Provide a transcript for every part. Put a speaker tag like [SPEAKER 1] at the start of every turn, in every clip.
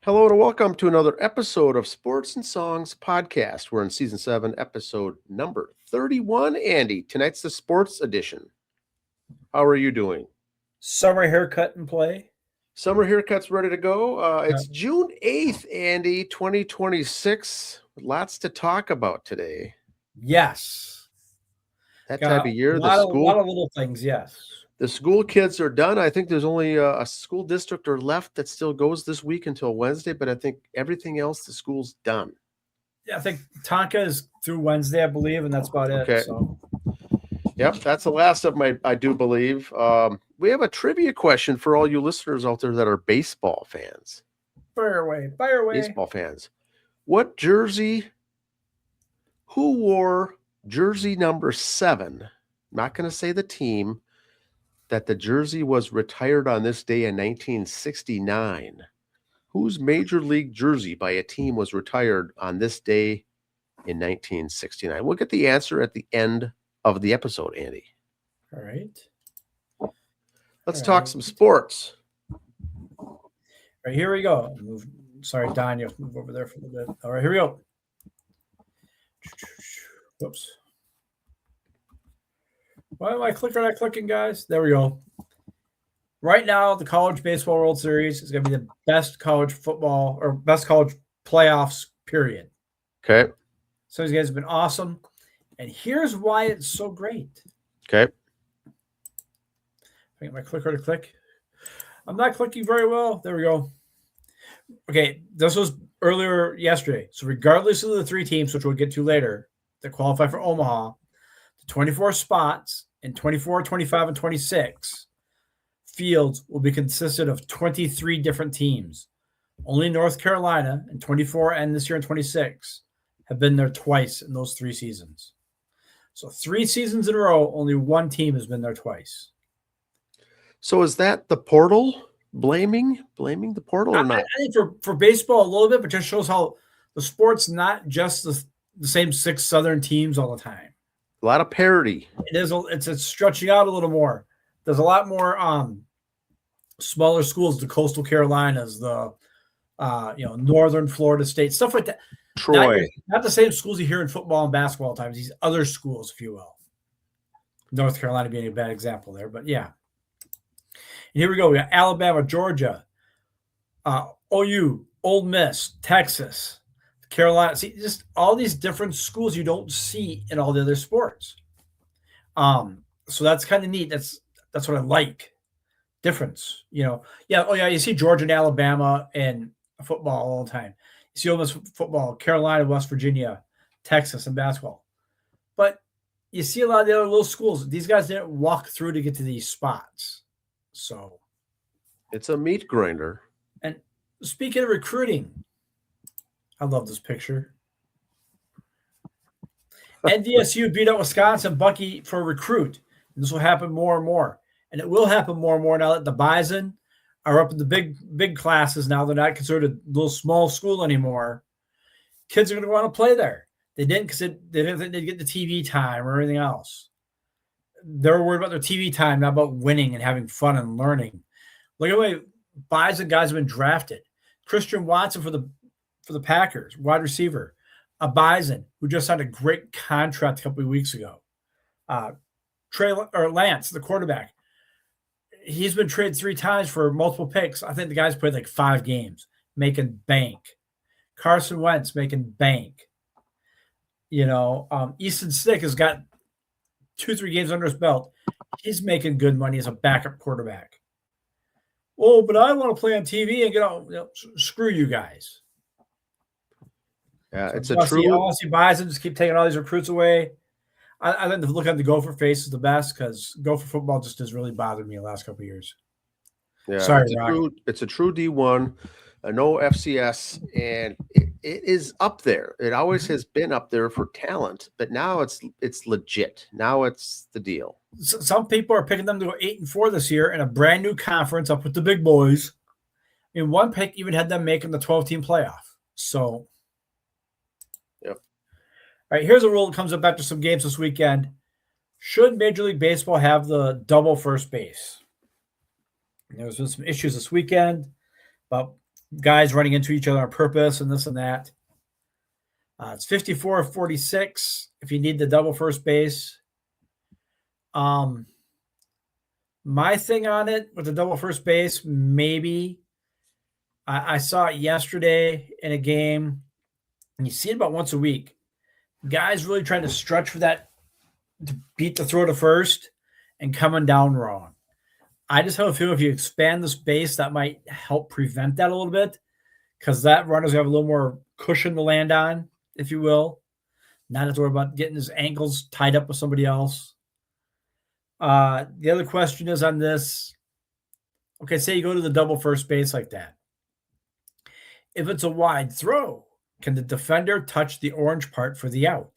[SPEAKER 1] Hello and welcome to another episode of Sports and Songs Podcast. We're in season 7, episode number 31. Andy, tonight's the sports edition. How are you doing?
[SPEAKER 2] Summer haircut and play.
[SPEAKER 1] Summer haircut's ready to go.
[SPEAKER 2] Yeah.
[SPEAKER 1] It's June 8th, Andy, 2026. Lots to talk about today.
[SPEAKER 2] Yes.
[SPEAKER 1] That
[SPEAKER 2] Got
[SPEAKER 1] time of year,
[SPEAKER 2] a lot of little things, yes.
[SPEAKER 1] the school kids are done. I think there's only a school district or left that still goes this week until Wednesday, but I think everything else, the school's done.
[SPEAKER 2] Yeah, I think Tonka is through Wednesday, I believe, and that's about
[SPEAKER 1] Okay.
[SPEAKER 2] it. So
[SPEAKER 1] Yep, that's the last of my, I do believe. We have a trivia question for all you listeners out there that are baseball fans.
[SPEAKER 2] fire away.
[SPEAKER 1] Baseball fans. What jersey, who wore jersey number 7? I'm not going to say the team, that the jersey was retired on this day in 1969. Whose major league jersey by a team was retired on this day in 1969? We'll get the answer at the end of the episode, Andy.
[SPEAKER 2] All right.
[SPEAKER 1] Let's
[SPEAKER 2] All
[SPEAKER 1] talk
[SPEAKER 2] right.
[SPEAKER 1] some sports.
[SPEAKER 2] All right, here we go. Sorry, Don, you have to move over there for a little bit. All right, here we go. Whoops. Why am I not clicking, guys? There we go. Right now, the College Baseball World Series is going to be the best college football or best college playoffs, period.
[SPEAKER 1] Okay.
[SPEAKER 2] So these guys have been awesome. And here's why it's so great.
[SPEAKER 1] Okay.
[SPEAKER 2] I get my clicker to click. I'm not clicking very well. There we go. Okay, this was earlier yesterday. So regardless of the 3 teams, which we'll get to later, that qualify for Omaha, the 24 spots in 24, 25, and 26 fields will be consisted of 23 different teams. Only North Carolina in 24 and this year in 26 have been there twice in those 3 seasons. So 3 seasons in a row, only one team has been there twice.
[SPEAKER 1] So is that the portal blaming the portal or not?
[SPEAKER 2] I think for baseball a little bit, but just shows how the sport's not just the same 6 Southern teams all the time.
[SPEAKER 1] A lot of parity.
[SPEAKER 2] It's stretching out a little more. There's a lot more smaller schools, the Coastal Carolinas, the Northern Florida State, stuff like that.
[SPEAKER 1] Troy.
[SPEAKER 2] Not the same schools you hear in football and basketball times, these other schools, if you will. North Carolina being a bad example there, but yeah. And here we go. We got Alabama, Georgia, OU, Ole Miss, Texas, Carolina. See, just all these different schools you don't see in all the other sports. So that's kind of neat. That's what I like. Difference, Yeah. Oh, yeah. You see Georgia and Alabama in football all the time. You see Ole Miss football, Carolina, West Virginia, Texas, and basketball. But you see a lot of the other little schools. These guys didn't walk through to get to these spots. So
[SPEAKER 1] it's a meat grinder.
[SPEAKER 2] And speaking of recruiting, I love this picture. NDSU beat out Wisconsin Bucky for a recruit. And this will happen more and more. And it will happen more and more now that the Bison are up in the big classes now. They're not considered a little small school anymore. Kids are going to want to play there. They didn't because they didn't think they'd get the TV time or anything else. They're worried about their TV time, not about winning and having fun and learning. Look at the way Bison guys have been drafted. Christian Watson for the Packers, wide receiver. A Bison who just signed a great contract a couple of weeks ago. Lance, the quarterback. He's been traded 3 times for multiple picks. I think the guy's played like 5 games, making bank. Carson Wentz making bank. Easton Stick has got 2-3 games under his belt. He's making good money as a backup quarterback. Oh, but I want to play on TV and get out. Screw you guys.
[SPEAKER 1] Yeah,
[SPEAKER 2] So
[SPEAKER 1] it's a true.
[SPEAKER 2] I want to see Bison just keep taking all these recruits away. I think the look at the Gopher face is the best because Gopher football just has really bothered me the last couple of years.
[SPEAKER 1] Yeah,
[SPEAKER 2] Sorry,
[SPEAKER 1] it's a true D1, no FCS, and it is up there. It always has been up there for talent, but now it's legit. Now it's the deal.
[SPEAKER 2] Some people are picking them to go 8-4 this year in a brand new conference up with the big boys. I mean, one pick even had them making the 12-team playoff. So,
[SPEAKER 1] yep.
[SPEAKER 2] All right, here's a rule that comes up after some games this weekend. Should Major League Baseball have the double first base? There's been some issues this weekend about guys running into each other on purpose and this and that. It's 54-46 if you need the double first base. My thing on it with the double first base, maybe I saw it yesterday in a game, and you see it about once a week. Guys really trying to stretch for that to beat the throw to first and coming down wrong. I just have a feeling if you expand this base, that might help prevent that a little bit, because that runner's have a little more cushion to land on, if you will. Not have to worry about getting his ankles tied up with somebody else. The other question is on this. Okay, say you go to the double first base like that. If it's a wide throw, can the defender touch the orange part for the out?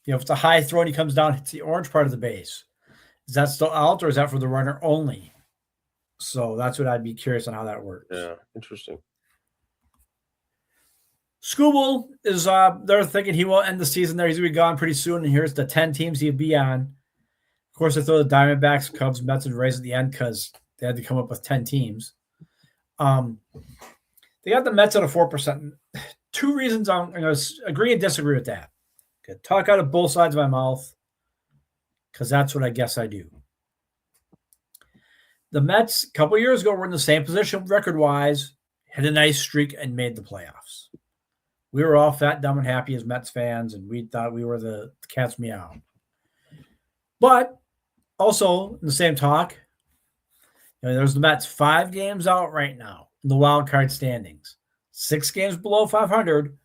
[SPEAKER 2] If it's a high throw and he comes down, hits the orange part of the base. Is that still out, or is that for the runner only? So that's what I'd be curious on how that works.
[SPEAKER 1] Yeah, interesting.
[SPEAKER 2] Skubal is they're thinking he won't end the season there. He's gonna be gone pretty soon. And here's the 10 teams he'd be on. Of course, they throw the Diamondbacks, Cubs, Mets, and Rays at the end because they had to come up with 10 teams. They got the Mets at a 4%. Two reasons I'm going to agree and disagree with that. Okay, talk out of both sides of my mouth because that's what I guess I do. The Mets, a couple years ago, were in the same position record-wise, had a nice streak, and made the playoffs. We were all fat, dumb, and happy as Mets fans, and we thought we were the cat's meow. But also, in the same talk, there's the Mets 5 games out right now in the wild card standings. 6 games below 500,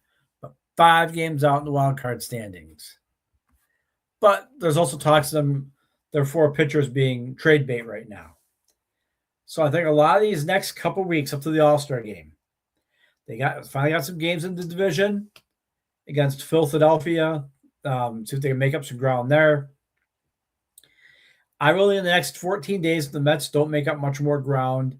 [SPEAKER 2] but 5 games out in the wild card standings. But there's also talks of them, their 4 pitchers being trade bait right now. So I think a lot of these next couple weeks up to the All-Star game, they finally got some games in the division against Philadelphia. See if they can make up some ground there. I really, in the next 14 days, if the Mets don't make up much more ground,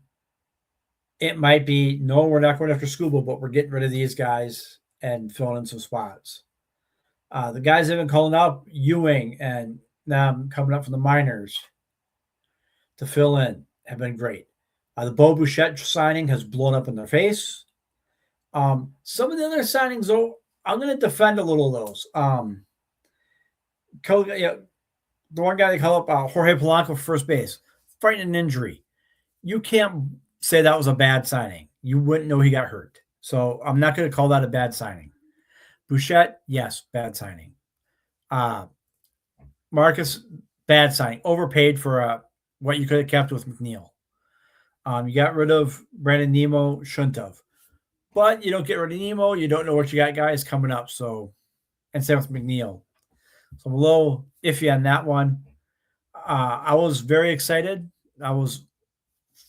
[SPEAKER 2] it might be, no, we're not going after Skubal, but we're getting rid of these guys and filling in some spots. The guys have been calling up Ewing and now coming up from the minors to fill in have been great. The Bo Bichette signing has blown up in their face. Some of the other signings, though, I'm going to defend a little of those. The one guy they call up, Jorge Polanco for first base, fighting an injury. You can't say that was a bad signing. You wouldn't know he got hurt. So I'm not going to call that a bad signing. Bichette, yes, bad signing. Marcus, bad signing. Overpaid for what you could have kept with McNeil. You got rid of Brandon Nemo, shouldn't have. But you don't get rid of Nemo, you don't know what you got guys coming up. So, and same with McNeil. So I'm a little iffy on that one. I was very excited. I was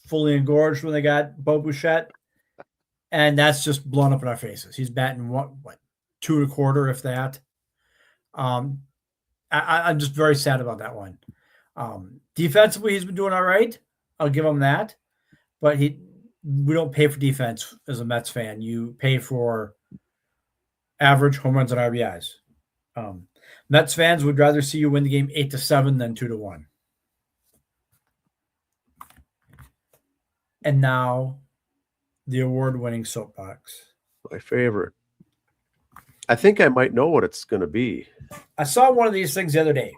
[SPEAKER 2] fully engorged when they got Bo Bichette. And that's just blown up in our faces. He's batting what 2 1/4, if that. I'm just very sad about that one. Defensively, he's been doing all right. I'll give him that. But we don't pay for defense as a Mets fan. You pay for average home runs and RBIs. Mets fans would rather see you win the game 8-7 than 2-1. And now, the award-winning soapbox.
[SPEAKER 1] My favorite. I think I might know what it's going to be.
[SPEAKER 2] I saw one of these things the other day.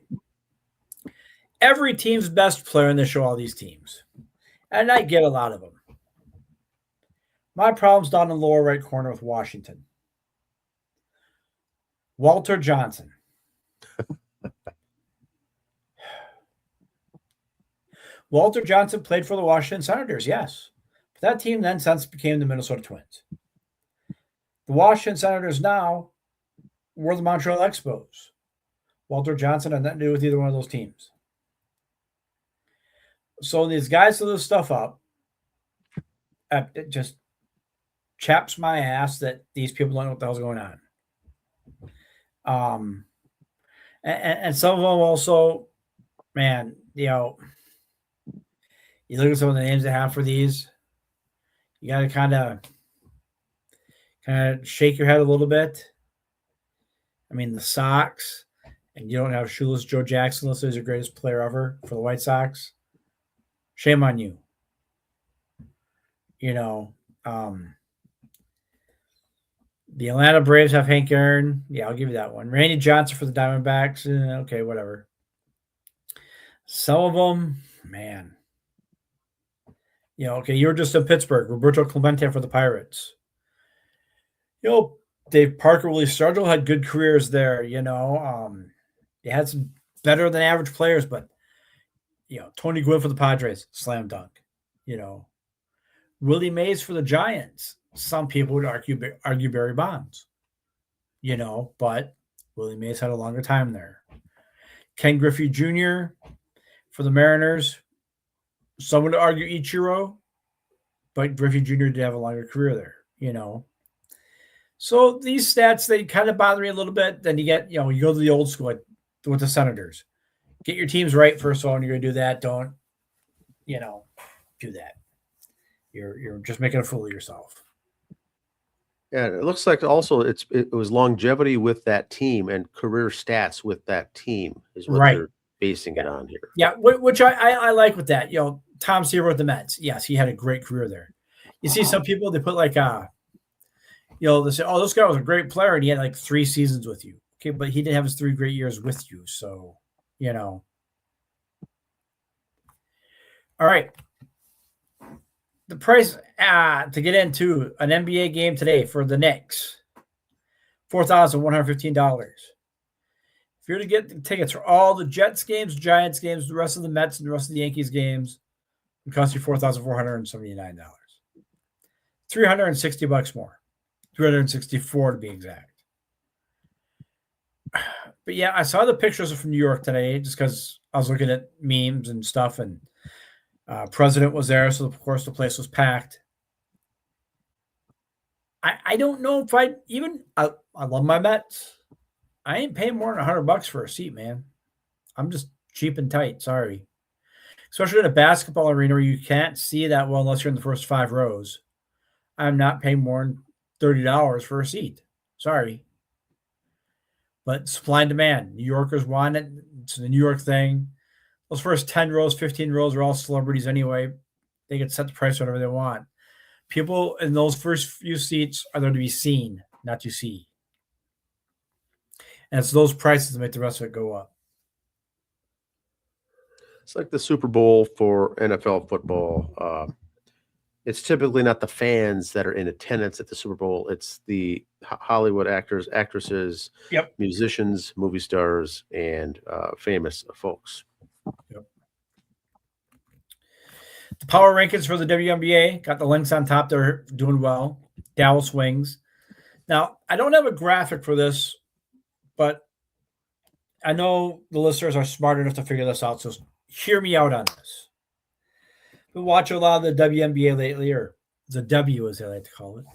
[SPEAKER 2] Every team's best player, and they show all these teams. And I get a lot of them. My problem's down in the lower right corner with Washington. Walter Johnson. Walter Johnson played for the Washington Senators, yes. But that team then since became the Minnesota Twins. The Washington Senators now were the Montreal Expos. Walter Johnson had nothing to do with either one of those teams. So these guys throw this stuff up. It just chaps my ass that these people don't know what the hell's going on. And some of them also, man, you look at some of the names they have for these, you got to kind of shake your head a little bit. I mean, the Sox, and you don't have shoeless Joe Jackson unless he's the greatest player ever for the White Sox. Shame on you. You know, the Atlanta Braves have Hank Aaron. Yeah, I'll give you that one. Randy Johnson for the Diamondbacks. Okay, whatever. Some of them, man. Okay, you were just in Pittsburgh. Roberto Clemente for the Pirates. Dave Parker, Willie Stargell had good careers there. They had some better than average players, but Tony Gwynn for the Padres, slam dunk. Willie Mays for the Giants. Some people would argue Barry Bonds. But Willie Mays had a longer time there. Ken Griffey Jr. for the Mariners. Some would argue Ichiro, but Griffey Jr. did have a longer career there. So these stats, they kind of bother me a little bit. Then you get, you go to the old school with the Senators. Get your teams right first of all, and you're going to do that. Don't, do that. You're just making a fool of yourself.
[SPEAKER 1] Yeah, it looks like also it was longevity with that team and career stats with that team is what they're basing it on here.
[SPEAKER 2] Yeah, which I like with that. Tom Seaver with the Mets. Yes, he had a great career there. You see some people, they put like they say, oh, this guy was a great player and he had like 3 seasons with you. Okay, but he didn't have his 3 great years with you. So, All right. The price to get into an NBA game today for the Knicks, $4,115. If you're to get the tickets for all the Jets games, Giants games, the rest of the Mets, and the rest of the Yankees games, it costs you $4,479. $360 more. $364 to be exact. But yeah, I saw the pictures from New York today just because I was looking at memes and stuff, and President was there, so of course the place was packed. I don't know if I love my Mets. I ain't paying more than $100 for a seat, man. I'm just cheap and tight. Sorry. Especially in a basketball arena where you can't see that well unless you're in the first 5 rows. I'm not paying more than $30 for a seat. Sorry. But supply and demand. New Yorkers want it. It's the New York thing. Those first 10 rows, 15 rows are all celebrities anyway. They can set the price whatever they want. People in those first few seats are there to be seen, not to see. And it's those prices that make the rest of it go up.
[SPEAKER 1] It's like the Super Bowl for NFL football. It's typically not the fans that are in attendance at the Super Bowl. It's the Hollywood actors, actresses, musicians, movie stars, and famous folks.
[SPEAKER 2] Yep. The power rankings for the WNBA, got the links on top. They're doing well. Dallas Wings. Now, I don't have a graphic for this, but I know the listeners are smart enough to figure this out, so hear me out on this. We watch a lot of the WNBA lately, or the W as they like to call it.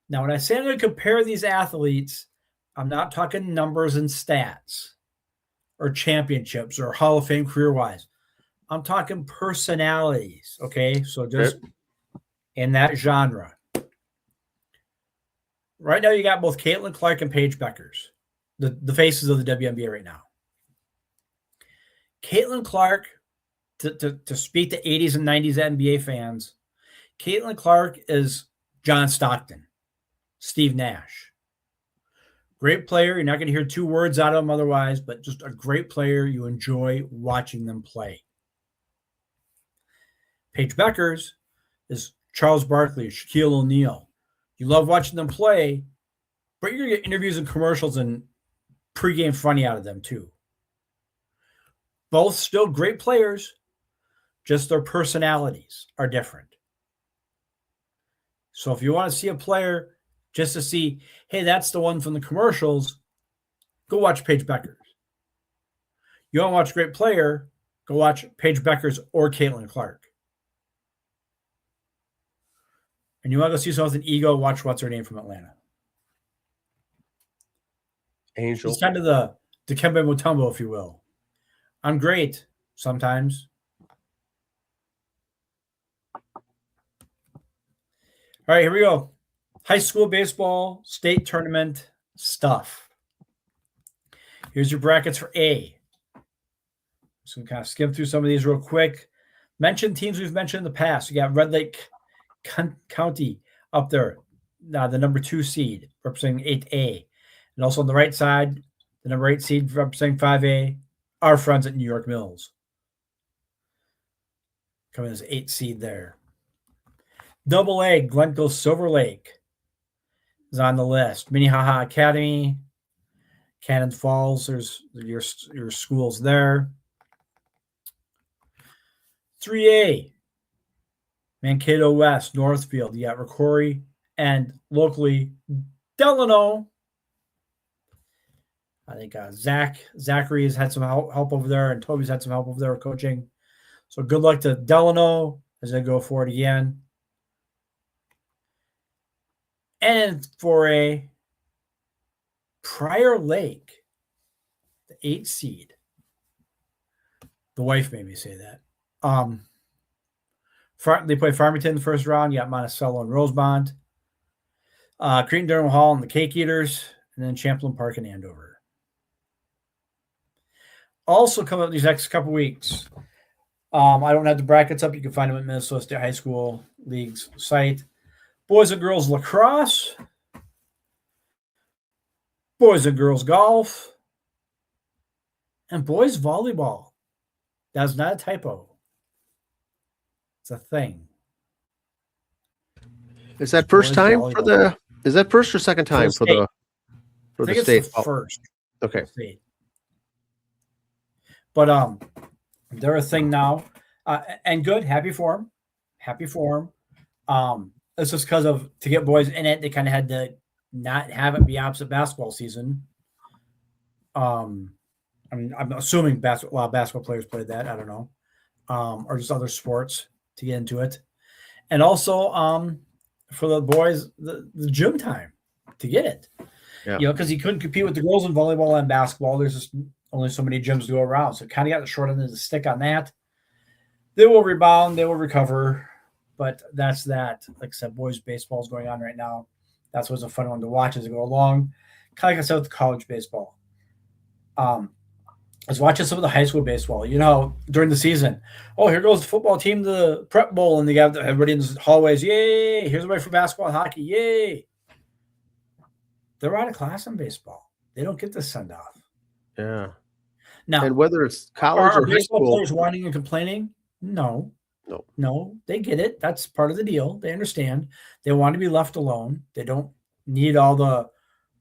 [SPEAKER 2] Now, when I say I'm going to compare these athletes, I'm not talking numbers and stats or championships or Hall of Fame career-wise. I'm talking personalities, okay? So just in that genre. Right now, you got both Caitlin Clark and Paige Beckers, the faces of the WNBA right now. Caitlin Clark, to speak to 80s and 90s NBA fans, Caitlin Clark is John Stockton, Steve Nash. Great player. You're not going to hear 2 words out of him otherwise, but just a great player. You enjoy watching them play. Paige Beckers is Charles Barkley, Shaquille O'Neal. You love watching them play, but you're going to get interviews and commercials and pregame funny out of them too. Both still great players, just their personalities are different. So if you want to see a player just to see, hey, that's the one from the commercials, go watch Paige Beckers. You want to watch a great player, go watch Paige Beckers or Caitlin Clark. And you want to go see someone with an ego, watch what's her name from Atlanta.
[SPEAKER 1] Angel.
[SPEAKER 2] It's kind of the Dikembe Mutombo, if you will. I'm great sometimes. All right, here we go. High school baseball, state tournament stuff. Here's your brackets for A. So we kind of skim through some of these real quick. Mention teams we've mentioned in the past. You got Red Lake County up there, the number 2 seed representing 8A. And also on the right side, the number 8 seed representing 5A, our friends at New York Mills. Coming as 8 seed there. Double A, Glencoe Silver Lake is on the list. Minnehaha Academy, Cannon Falls, there's your schools there. 3A, Mankato West, Northfield. You got Rocori, and locally, Delano. I think Zachary has had some help over there, and Toby's had some help over there with coaching. So good luck to Delano as they go for it again. And for a Prior Lake, the 8 seed. The wife made me say that. They play Farmington in the first round. You got Monticello and Rosemont. Cretin Durham Hall and the Cake Eaters, and then Champlain Park and Andover. Also coming up these next couple weeks. I don't have the brackets up. You can find them at Minnesota State High School League's site. Boys and girls lacrosse. Boys and girls golf. And boys volleyball. That's not a typo. It's a thing.
[SPEAKER 1] Is that first time for the? Is that first or second time for the state?
[SPEAKER 2] It's the first.
[SPEAKER 1] Okay.
[SPEAKER 2] State. But they're a thing now, and good. Happy for them. Happy for them. It's just because to get boys in it, they kind of had to not have it be opposite basketball season. I mean, I'm assuming a lot of basketball players played that. I don't know, or just other sports to get into it, and also for the boys, the gym time to get it.
[SPEAKER 1] Yeah.
[SPEAKER 2] Because he couldn't compete with the girls in volleyball and basketball. There's just only so many gyms to go around, so kind of got the short end of the stick on that. They will rebound, they will recover, but that's that. Like I said, boys baseball is going on right now. That's what's a fun one to watch as they go along. Kind of like I said with the college baseball. I was watching some of the high school baseball. During the season, here goes the football team to the prep bowl, and they got everybody in the hallways. Yay! Here's everybody for basketball and hockey. Yay! They're out of class in baseball. They don't get this send off.
[SPEAKER 1] Yeah.
[SPEAKER 2] Now,
[SPEAKER 1] and whether it's college or high
[SPEAKER 2] baseball
[SPEAKER 1] school,
[SPEAKER 2] players whining and complaining? No, they get it. That's part of the deal. They understand. They want to be left alone. They don't need all the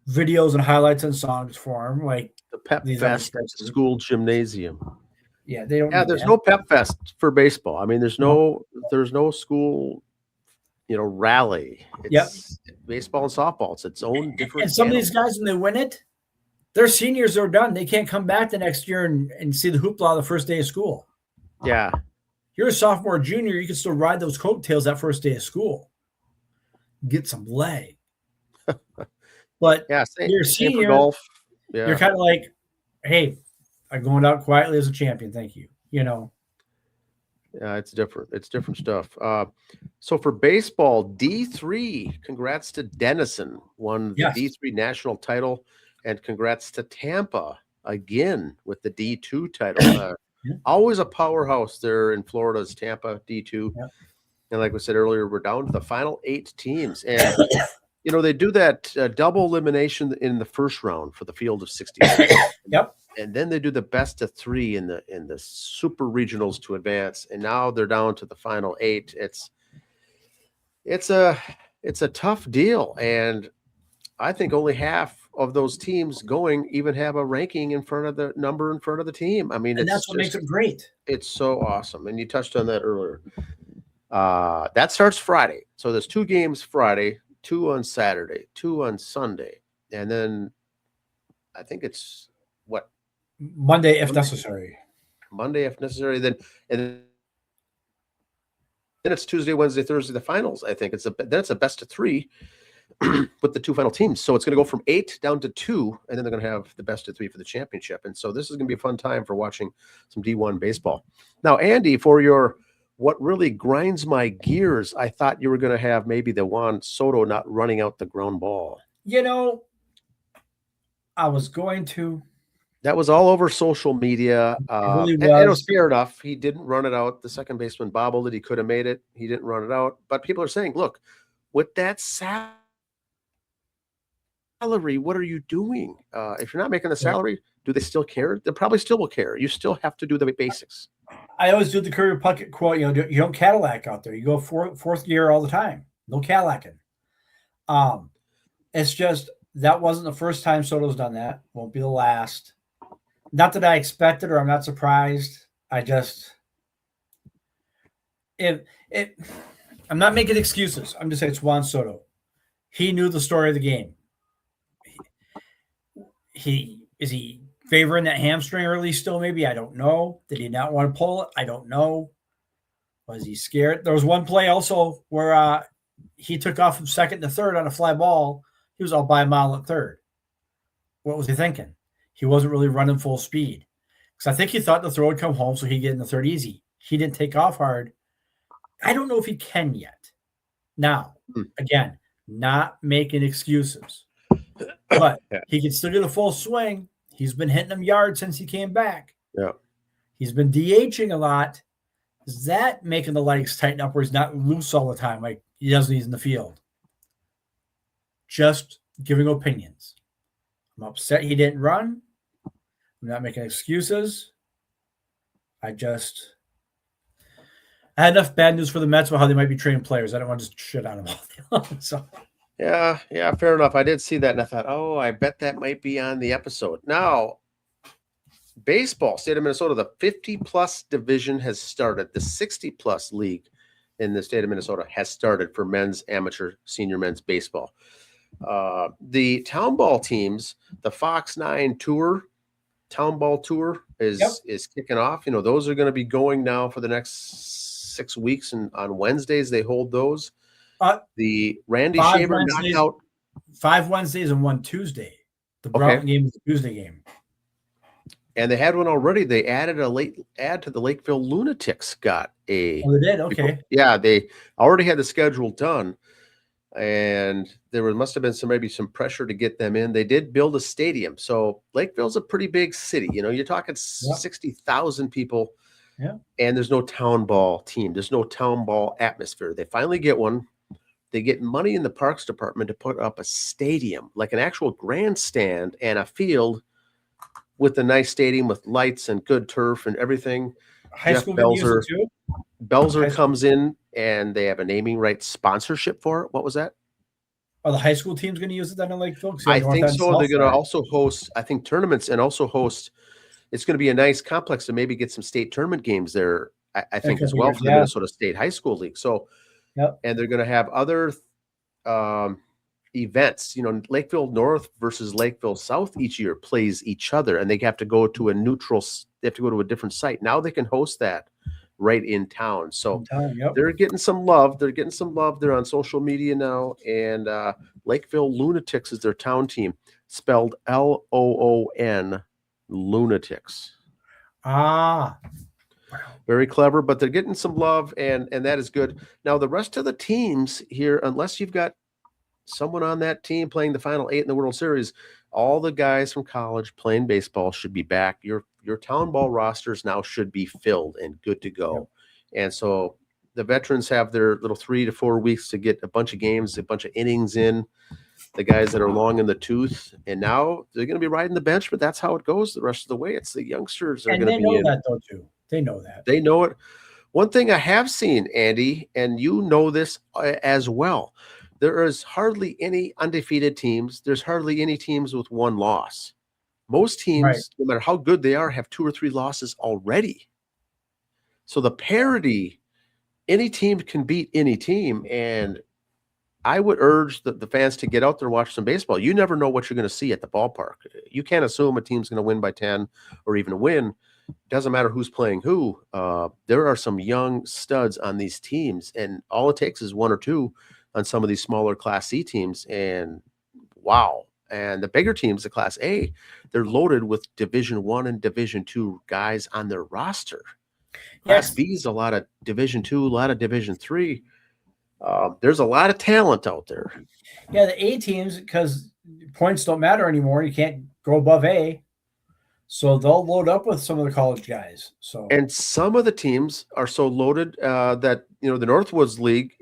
[SPEAKER 2] videos and highlights and songs for them, like
[SPEAKER 1] the Pep Fest school gymnasium.
[SPEAKER 2] Yeah, they don't.
[SPEAKER 1] Yeah, there's no Pep Fest for baseball. I mean, there's no school, rally. It's baseball and softball. It's its own different.
[SPEAKER 2] And some of these guys, when they win it, they're seniors. They're done. They can't come back the next year and see the hoopla the first day of school.
[SPEAKER 1] Yeah.
[SPEAKER 2] You're a sophomore, junior. You can still ride those coattails that first day of school. Get some leg. But you're a senior.
[SPEAKER 1] Golf. Yeah.
[SPEAKER 2] You're kind of like, hey, I'm going out quietly as a champion. Thank you.
[SPEAKER 1] Yeah, it's different. It's different stuff. So for baseball, D3, congrats to Denison, won the D3 national title, and congrats to Tampa again with the D2 title. Always a powerhouse there in Florida's Tampa D2. Yeah. And like we said earlier, we're down to the final 8 teams. And, they do that double elimination in the first round for the field of 64.
[SPEAKER 2] Yep.
[SPEAKER 1] And then they do the best of 3 in the super regionals to advance. And now they're down to the final 8. It's a tough deal. And I think only half of those teams going even have a ranking in front of the number in front of the team. I mean,
[SPEAKER 2] that's what makes it great.
[SPEAKER 1] It's so awesome. And you touched on that earlier. That starts Friday. So there's 2 games Friday, 2 on Saturday, 2 on Sunday. And then I think it's
[SPEAKER 2] Monday if necessary.
[SPEAKER 1] Monday if necessary. Then it's Tuesday, Wednesday, Thursday, the finals. I think it's a best of 3 with the 2 final teams. So it's going to go from 8 down to 2, and then they're going to have the best of 3 for the championship. And so this is going to be a fun time for watching some D1 baseball. Now, Andy, for your what really grinds my gears, I thought you were going to have maybe the Juan Soto not running out the ground ball.
[SPEAKER 2] I was going to.
[SPEAKER 1] That was all over social media.
[SPEAKER 2] It really
[SPEAKER 1] And it was
[SPEAKER 2] was.
[SPEAKER 1] fair enough. He didn't run it out. The second baseman bobbled it. He could have made it. He didn't run it out. But people are saying, look, with that salary, what are you doing? If you're not making the salary, do they still care? They probably still will care. You still have to do the basics.
[SPEAKER 2] I always do the Curry Puckett quote. You don't Cadillac out there. You go fourth gear all the time. No Cadillacing. It's just that wasn't the first time Soto's done that. Won't be the last. Not that I expected or I'm not surprised. I just I'm not making excuses. I'm just saying it's Juan Soto. He knew the story of the game. He favoring that hamstring release still? Maybe I don't know. Did he not want to pull it? I don't know. Was he scared? There was one play also where he took off from second to third on a fly ball. He was all by a mile at third. What was he thinking? He wasn't really running full speed because I think he thought the throw would come home so he'd get in the third easy. He didn't take off hard. I don't know if he can yet. Now, again, not making excuses, but he can still get a full swing. He's been hitting them yards since he came back.
[SPEAKER 1] Yeah.
[SPEAKER 2] He's been DHing a lot. Is that making the legs tighten up where he's not loose all the time like he does when he's in the field? Just giving opinions. I'm upset he didn't run. I'm not making excuses. I had enough bad news for the Mets about how they might be trading players. I don't want to just shit on them all. So.
[SPEAKER 1] Yeah, fair enough. I did see that, and I thought, oh, I bet that might be on the episode. Now, baseball, state of Minnesota, the 50-plus division has started. The 60-plus league in the state of Minnesota has started for men's amateur senior men's baseball. The town ball teams, the Fox 9 Tour, town ball tour is kicking off. Those are going to be going now for the next 6 weeks, and on Wednesdays they hold those. The Randy Shaver knockout.
[SPEAKER 2] 5 Wednesdays and 1 Tuesday. The Broughton game is the Tuesday game.
[SPEAKER 1] And they had one already. They added a late add to the Lakeville Lunatics. Got a.
[SPEAKER 2] Oh, they did? Okay.
[SPEAKER 1] Yeah, they already had the schedule done. And there must have been maybe some pressure to get them in. They did build a stadium. So Lakeville's a pretty big city. You're talking 60,000 people.
[SPEAKER 2] Yeah.
[SPEAKER 1] And there's no town ball team. There's no town ball atmosphere. They finally get one. They get money in the Parks Department to put up a stadium, like an actual grandstand and a field with a nice stadium with lights and good turf and everything.
[SPEAKER 2] High school Belzer too?
[SPEAKER 1] Belzer comes in and they have a naming rights sponsorship for it. What was that?
[SPEAKER 2] Are the high school teams going to use it then in Lakeville?
[SPEAKER 1] I think so. They're going to also host, I think, tournaments and also host. It's going to be a nice complex to maybe get some state tournament games there, I think, as well for the Minnesota State High School League. So, and they're going to have other events. Lakeville North versus Lakeville South each year plays each other, and they have to go to a neutral. They have to go to a different site. Now they can host that right in town. So they're getting some love. They're getting some love. They're on social media now, and Lakeville Lunatics is their town team, spelled Loon. Lunatics. Very clever, but they're getting some love, and that is good. Now the rest of the teams here, unless you've got someone on that team playing the final 8 in the World Series, all the guys from college playing baseball should be back. Your town ball rosters now should be filled and good to go. And so the veterans have their little 3 to 4 weeks to get a bunch of games, a bunch of innings in. The guys that are long in the tooth, and now they're going to be riding the bench, but that's how it goes the rest of the way. It's the youngsters that are going to be in.
[SPEAKER 2] They know that, though, too. They know that.
[SPEAKER 1] They know it. One thing I have seen, Andy, and you know this as well, there is hardly any undefeated teams. There's hardly any teams with 1 loss. Most teams, no matter how good they are, have 2 or 3 losses already. So the parity, any team can beat any team, and I would urge the fans to get out there and watch some baseball. You never know what you're going to see at the ballpark. You can't assume a team's going to win by 10 or even win. It doesn't matter who's playing who. There are some young studs on these teams, and all it takes is 1 or 2 on some of these smaller Class C teams, and wow. And the bigger teams, the Class A, they're loaded with Division I and Division II guys on their roster. Class B is a lot of Division II, a lot of Division III. There's a lot of talent out there.
[SPEAKER 2] Yeah, the A teams, because points don't matter anymore. You can't go above A. So they'll load up with some of the college guys. So
[SPEAKER 1] And some of the teams are so loaded that the Northwoods League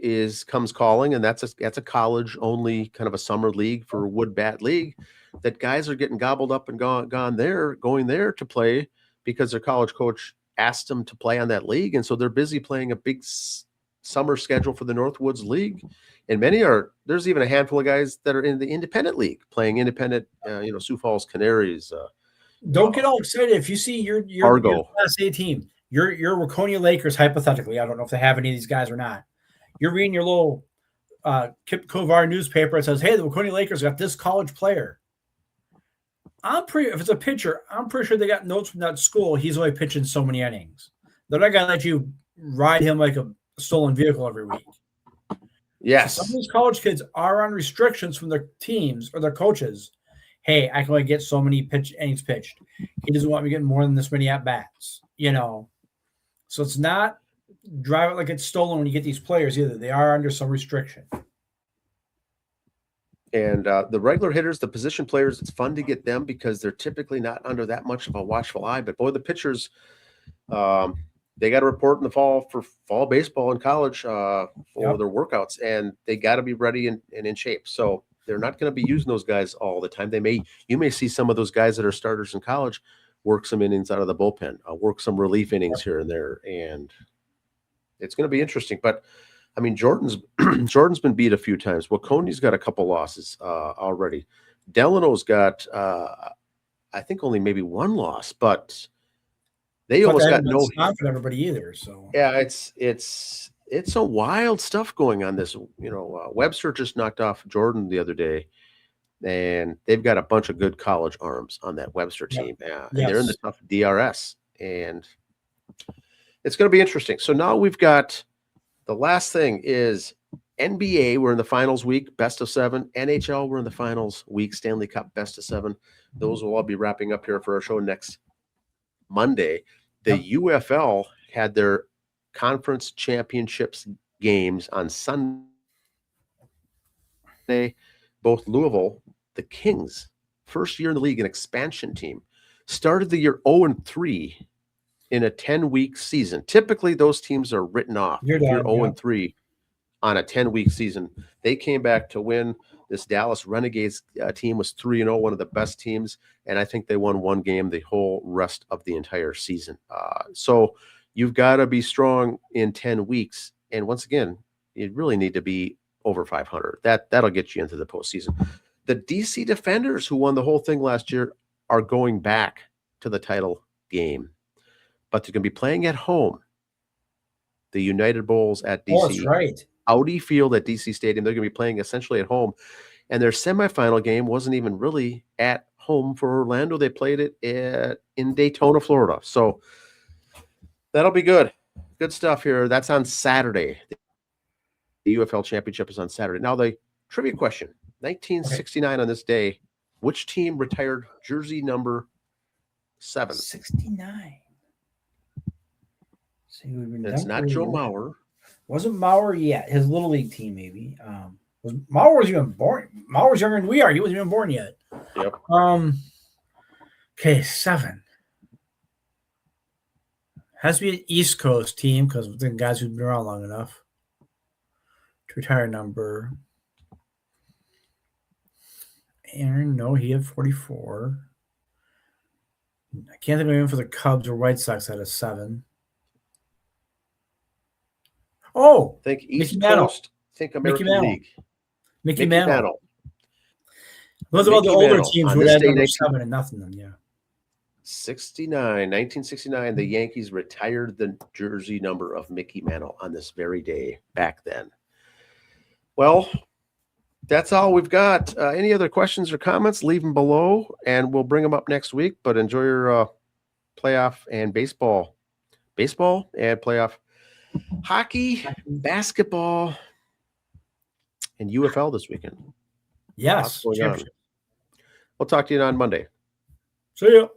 [SPEAKER 1] comes calling, and that's a college only kind of a summer league for Wood Bat League. That guys are getting gobbled up and going there to play because their college coach asked them to play on that league, and so they're busy playing a big summer schedule for the Northwoods League. And there's even a handful of guys that are in the independent league playing independent, Sioux Falls Canaries.
[SPEAKER 2] don't get all excited if you see your
[SPEAKER 1] Argo.
[SPEAKER 2] Class A team, your Waconia Lakers, hypothetically. I don't know if they have any of these guys or not. You're reading your little Kip Kovar newspaper. It says, "Hey, the Waconia Lakers got this college player." If it's a pitcher, I'm pretty sure they got notes from that school. He's only pitching so many innings. They're not gonna let you ride him like a stolen vehicle every week.
[SPEAKER 1] Yes.
[SPEAKER 2] So some of these college kids are on restrictions from their teams or their coaches. Hey, I can only get so many innings pitched. He doesn't want me getting more than this many at bats. So it's not drive it like it's stolen when you get these players either. They are under some restriction.
[SPEAKER 1] And the regular hitters, the position players, it's fun to get them because they're typically not under that much of a watchful eye. But boy, the pitchers, they got to report in the fall for fall baseball in college for their workouts, and they got to be ready and in shape. So they're not going to be using those guys all the time. You may see some of those guys that are starters in college work some innings out of the bullpen, work some relief innings here and there, and it's going to be interesting. But I mean, Jordan's been beat a few times. Waconia's got a couple losses already. Delano's got, I think, only maybe one loss, but they almost got no.
[SPEAKER 2] Not for everybody either. So
[SPEAKER 1] yeah, it's a wild stuff going on. This, Webster just knocked off Jordan the other day, and they've got a bunch of good college arms on that Webster team. And they're in the tough DRS, and it's going to be interesting. So now we've got. The last thing is NBA. We're in the finals week, best of 7. NHL, we're in the finals week, Stanley Cup, best of 7. Those will all be wrapping up here for our show next Monday. The UFL had their conference championships games on Sunday. Both Louisville, the Kings, first year in the league, an expansion team, started the year 0-3. In a 10-week season. Typically, those teams are written off. You're 0-3 on a 10-week season. They came back to win. This Dallas Renegades team was 3-0, one of the best teams, and I think they won one game the whole rest of the entire season. So you've got to be strong in 10 weeks. And once again, you really need to be over 500. That'll get you into the postseason. The DC Defenders, who won the whole thing last year, are going back to the title game. But they're going to be playing at home. The United Bowls at DC.
[SPEAKER 2] Oh, that's right.
[SPEAKER 1] Audi Field at DC Stadium. They're going to be playing essentially at home. And their semifinal game wasn't even really at home for Orlando. They played it in Daytona, Florida. So that'll be good. Good stuff here. That's on Saturday. The UFL Championship is on Saturday. Now, the trivia question. 1969 on this day, which team retired jersey number 7?
[SPEAKER 2] 69.
[SPEAKER 1] It's not Joe Mauer.
[SPEAKER 2] Wasn't Mauer yet? His little league team, maybe. Mauer was even born? Mauer's younger than we are. He wasn't even born yet.
[SPEAKER 1] Yep.
[SPEAKER 2] Okay, 7. Has to be an East Coast team because the guys who've been around long enough to retire number. Aaron, no, he had 44. I can't think of anyone for the Cubs or White Sox that has 7. Oh,
[SPEAKER 1] think East
[SPEAKER 2] Mickey
[SPEAKER 1] Coast.
[SPEAKER 2] Mantle.
[SPEAKER 1] Think American League.
[SPEAKER 2] Mickey Mantle.
[SPEAKER 1] Those
[SPEAKER 2] are all the older teams who had number 7 and nothing.
[SPEAKER 1] 1969, the Yankees retired the jersey number of Mickey Mantle on this very day back then. Well, that's all we've got. Any other questions or comments, leave them below, and we'll bring them up next week. But enjoy your playoff and baseball and playoff hockey, basketball, and UFL this weekend.
[SPEAKER 2] Yes.
[SPEAKER 1] We'll talk to you on Monday.
[SPEAKER 2] See ya.